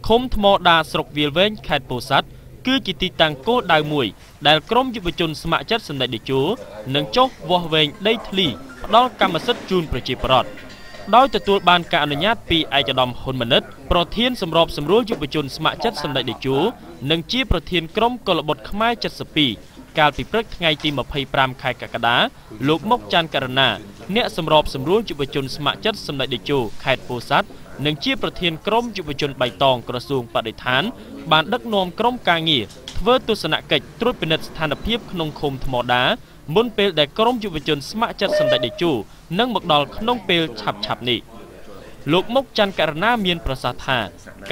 ឃុំថ្មដាស្រុកវាលវែងខេត្តពោធិ៍សាត់គឺជាទីតាំងគោលដៅមួយដែលក្រុមយុវជនស្ម័គ្រចិត្តសម្ដេចតេជោនឹងចុះវាស់វែងដីធ្លីផ្ដល់កម្មសិទ្ធិជូនប្រជាពលរដ្ឋដោយទទួលបានការអនុញ្ញាតពីឯកឧត្តមហ៊ុនម៉ាណិតប្រធានសម្របសម្រួលយុវជនស្ម័គ្រចិត្តសម្ដេចតេជោនិងជាប្រធានក្រុមកុលបុត្រខ្មែរ72កាលពីព្រឹកថ្ងៃទី25ខែកក្កដាលោកមុកច័ន្ទករណាអ្នកសម្របសម្រួលយុវជនស្ម័គ្រចិត្តសម្ដេចតេជោខេត្តពោធិ៍សាត់និងជាប្រធានក្រុមយុវជនបៃតងក្រសួងបរិស្ថានបានដឹកនាំក្រុមការងារធ្វើទស្សនកិច្ចត្រួតពិនិត្យស្ថានភាពក្នុងឃុំថ្មដាមុនពេលដែលក្រុមយុវជនស្ម័គ្រចិត្តសម្ដេចតេជោនឹងមកដល់ក្នុងពេលឆាប់នេះលោកមុកច័ន្ទករណាមានប្រសាសន៍ថា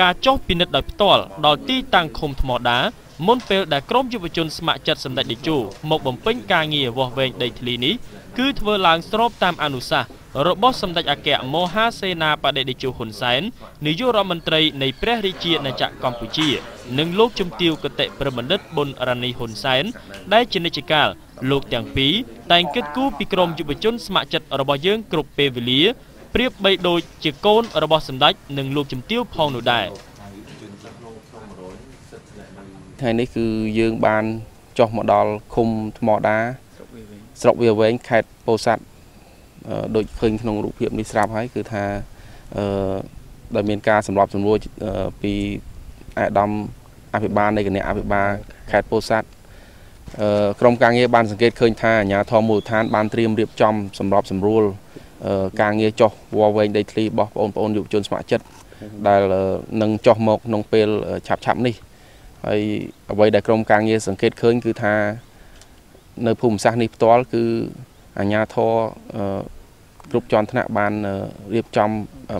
ការចុះពិនិត្យដោយផ្ទាល់ដល់ទីតាំងឃុំថ្មដាមុនពេលដែលក្រុមយុវជនស្ម័គ្រចិត្តសម្ដេចតេជោមកបំពេញការងារវាស់វែងដីធ្លីនេះគឺធ្វើឡើងស្របតាមអនុសាសន៍របស់សម្ដេចអគ្គមហាសេនាបតីតេជោហ៊ុនសែននាយករដ្ឋមន្ត្រីនៃព្រះរាជាណាចក្រកម្ពុជានិងលោកជំទាវគតិប្រិមនិតប៊ុនរ៉ានីហ៊ុនសែនដែលជានិច្ចកាលលោកទាំងពីរតែងគិតគូរពីក្រុមយុវជនស្ម័គ្រចិត្តរបស់យើងគ្រប់ពេលវេលាប្រៀបបីដូចជាកូនរបស់សម្ដេចនិងលោកជំទាវផងនោះដែរថ្ងៃនេះគឺយើងបានចុះមកដល់ឃុំថ្មដាស្រុកវាលវែងខេត្តពោធិ៍សាត់ដូចឃើញក្នុងរូបភាពនេះស្រាប់ហើយគឺថាដែលមានការសម្របសម្រួលពីអាដាមអភិបាលនៃគណៈអភិបាលខេត្តពោធិ៍សាត់ក្រុមការងារបានសង្កេតឃើញថាអាជ្ញាធរមូលដ្ឋានបានត្រៀមរៀបចំសម្របសម្រួលការងារចុះវាស់វែងដីធ្លីរបស់បងប្អូនយុវជនស្ម័គ្រចិត្តដែលនឹងចុះមកក្នុងពេលឆាប់នេះហើយអ្វីដែលក្រុមការងារសង្កេតឃើញគឺថានៅភូមិសាស្ត្រនេះផ្ទាល់គឺអាជ្ញាធរគ្រប់ជាន់ថ្នាក់បានរៀបចំ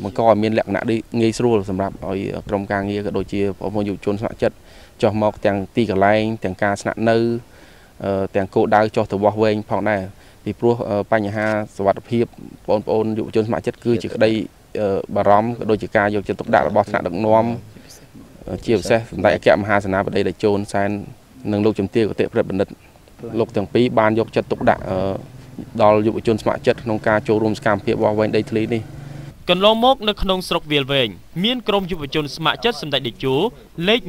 បង្កឲ្យមានលក្ខណៈងាយស្រួលសម្រាប់ឲ្យក្រុមការងារក៏ដូចជាបងប្អូនយុវជនស្ម័គ្រចិត្តចុះមកទាំងទីកន្លែងទាំងការស្នាក់នៅទាំងគោលដៅចុះទៅវាស់វែងផងដែរពីព្រោះបញ្ហាសុវត្ថិភាពបងប្អូនយុវជនស្ម័គ្រចិត្តគឺជាក្តីបារម្ភក៏ដូចជាការយកចិត្តទុកដាក់របស់ថ្នាក់ដឹកនាំជាពិសេសសម្ដេចអគ្គមហាសេនាបតីតេជោហ៊ុនសែននិងលោកជំទាវគតិប្រិមនិតលោកទាំងពីរបានយកចិត្តទុកដាក់ដល់យុវជនស្ម័គ្រចិត្តក្នុងការចូលរួមសកម្មភាពវាស់វែងដីធ្លីនេះកន្លងមកនៅក្នុងស្រុកវាលវែងមានក្រុមយុវជនស្ម័គ្រចិត្តសម្ដេចតេជោលេខ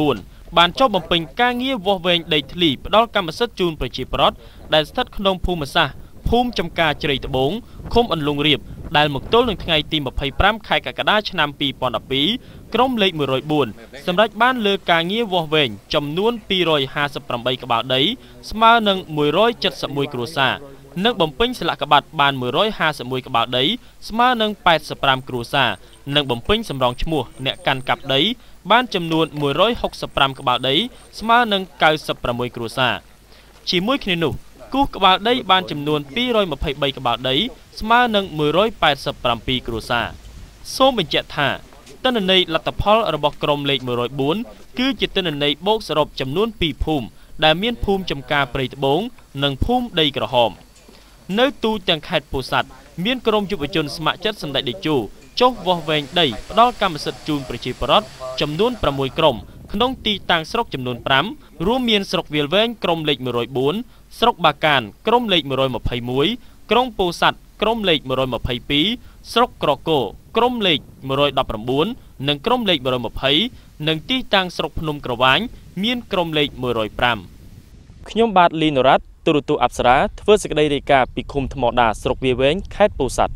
104បានចុះបំពេញការងារវាស់វែងដីធ្លីផ្ដល់កម្មសិទ្ធិជូនប្រជាពលរដ្ឋដែលស្ថិតក្នុងភូមិសាស្ត្រភូមិចំការជ្រៃត្បូងឃុំអន្លង់រៀបដែលមកទល់នឹងថ្ងៃទី25ខែកក្កដាឆ្នាំ2012ក្រុមលេខ104សម្រាប់បានលើការងារវាស់វែងចំនួន258ក្បាលដីស្មើនឹង171គ្រួសារនិងបំពេញស្លាកក្បាត់បាន151ក្បាលដីស្មើនឹង85គ្រួសារនិងបំពេញសម្រងឈ្មោះអ្នកកាន់កាប់ដីបានចំនួន165ក្បាលដីស្មើនឹង96គ្រួសារជាមួយគ្នានោះគូសក្បាលដីបានចំនួន223ក្បាលដីស្មើនឹង187គ្រួសារសូមបញ្ជាក់ថាទិន្នន័យលទ្ធផលរបស់ក្រុមលេខ104គឺជាទិន្នន័យបូកសរុបចំនួន2ភូមិដែលមានភូមិចំការព្រៃត្បូងនិងភូមិដីក្រហមនៅទូទាំងខេត្តពោធិ៍សាត់មានក្រុមយុវជនស្ម័គ្រចិត្តសម្ដេចតេជោចុះវាស់វែងដីផ្ដល់កម្មសិទ្ធិជូនប្រជាពលរដ្ឋចំនួន6ក្រុមក្នុងទីតាំងស្រុកចំនួន5រួមមានស្រុកវាលវែងក្រុមលេខ104ស្រុកបាកានក្រុមលេខ121ក្រុងពោធិ៍សាត់ក្រុមលេខ122ស្រុកក្រគរក្រុមលេខ119និងក្រុមលេខ120និងទីតាំងស្រុកភ្នំក្រវាញមានក្រុមលេខ105ខ្ញុំបាទលីនរ៉ាត់ទូរទស្សន៍អប្សរាធ្វើសេចក្តីរាយការណ៍ពីឃុំថ្មដាស្រុកវាលវែងខេត្តពោធិ៍សាត់